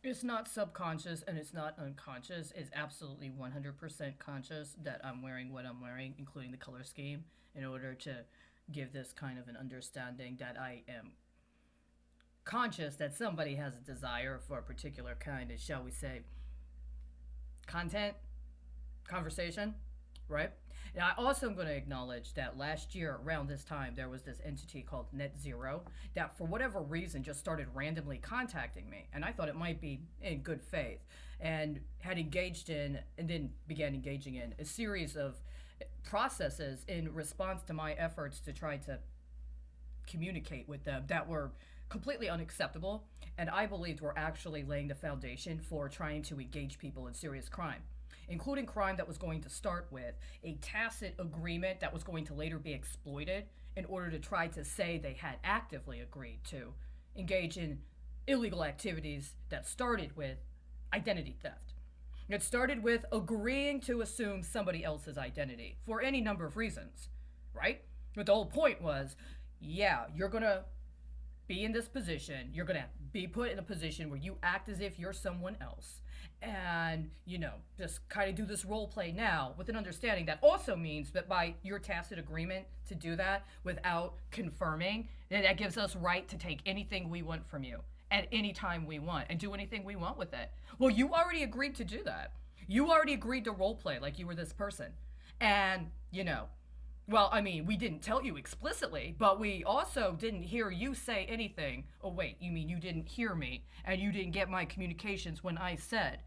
It's not subconscious and it's not unconscious. It's absolutely 100% conscious that I'm wearing what I'm wearing, including the color scheme, in order to give this kind of an understanding that I am conscious that somebody has a desire for a particular kind of, shall we say, content, conversation, right? And I also am going to acknowledge that last year around this time there was this entity called Net Zero that for whatever reason just started randomly contacting me, and I thought it might be in good faith, and had engaged in and then began engaging in a series of processes in response to my efforts to try to communicate with them that were completely unacceptable, and I believed were actually laying the foundation for trying to engage people in serious crime, including crime that was going to start with a tacit agreement that was going to later be exploited in order to try to say they had actively agreed to engage in illegal activities that started with identity theft. It started with agreeing to assume somebody else's identity for any number of reasons, right? But the whole point was, yeah, you're gonna be in this position. You're gonna be put in a position where you act as if you're someone else, and just kind of do this role play now with an understanding that also means that by your tacit agreement to do that without confirming, that gives us right to take anything we want from you at any time we want and do anything we want with it. Well, you already agreed to do that. You already agreed to role play like you were this person. And, well, I mean, we didn't tell you explicitly, but we also didn't hear you say anything. Oh, wait, you mean you didn't hear me and you didn't get my communications when I said,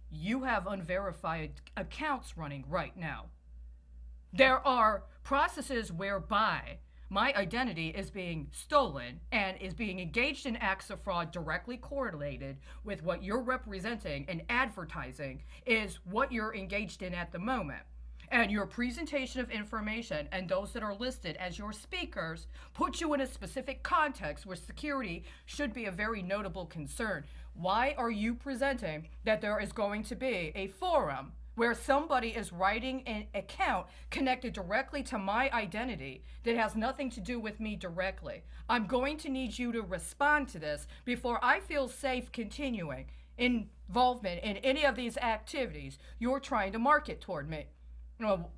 you have unverified accounts running right now. There are processes whereby my identity is being stolen and is being engaged in acts of fraud directly correlated with what you're representing and advertising is what you're engaged in at the moment. And your presentation of information and those that are listed as your speakers put you in a specific context where security should be a very notable concern. Why are you presenting that there is going to be a forum where somebody is writing an account connected directly to my identity that has nothing to do with me directly? I'm going to need you to respond to this before I feel safe continuing involvement in any of these activities you're trying to market toward me.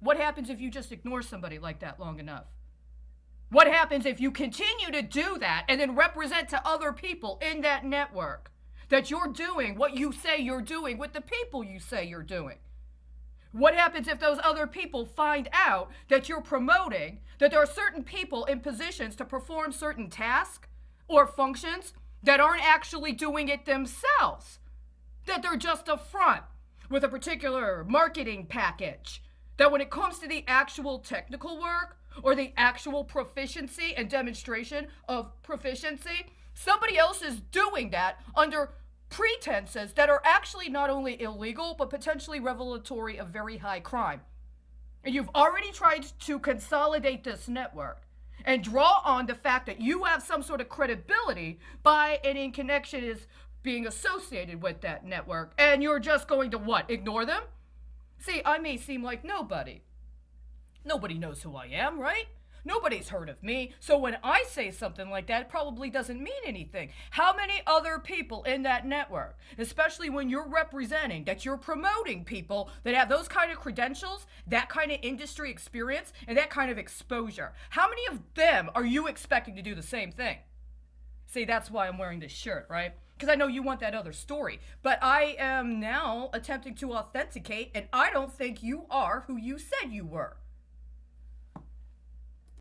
What happens if you just ignore somebody like that long enough? What happens if you continue to do that and then represent to other people in that network that you're doing what you say you're doing with the people you say you're doing? What happens if those other people find out that you're promoting that there are certain people in positions to perform certain tasks or functions that aren't actually doing it themselves? That they're just a front with a particular marketing package? That when it comes to the actual technical work or the actual proficiency and demonstration of proficiency, somebody else is doing that under pretenses that are actually not only illegal but potentially revelatory of very high crime. And you've already tried to consolidate this network and draw on the fact that you have some sort of credibility by and in connection is being associated with that network, and you're just going to what? Ignore them? See, I may seem like nobody. Nobody knows who I am, right? Nobody's heard of me. So when I say something like that, it probably doesn't mean anything. How many other people in that network, especially when you're representing, that you're promoting people that have those kind of credentials, that kind of industry experience, and that kind of exposure, how many of them are you expecting to do the same thing? See, that's why I'm wearing this shirt, right? Because I know you want that other story. But I am now attempting to authenticate, and I don't think you are who you said you were.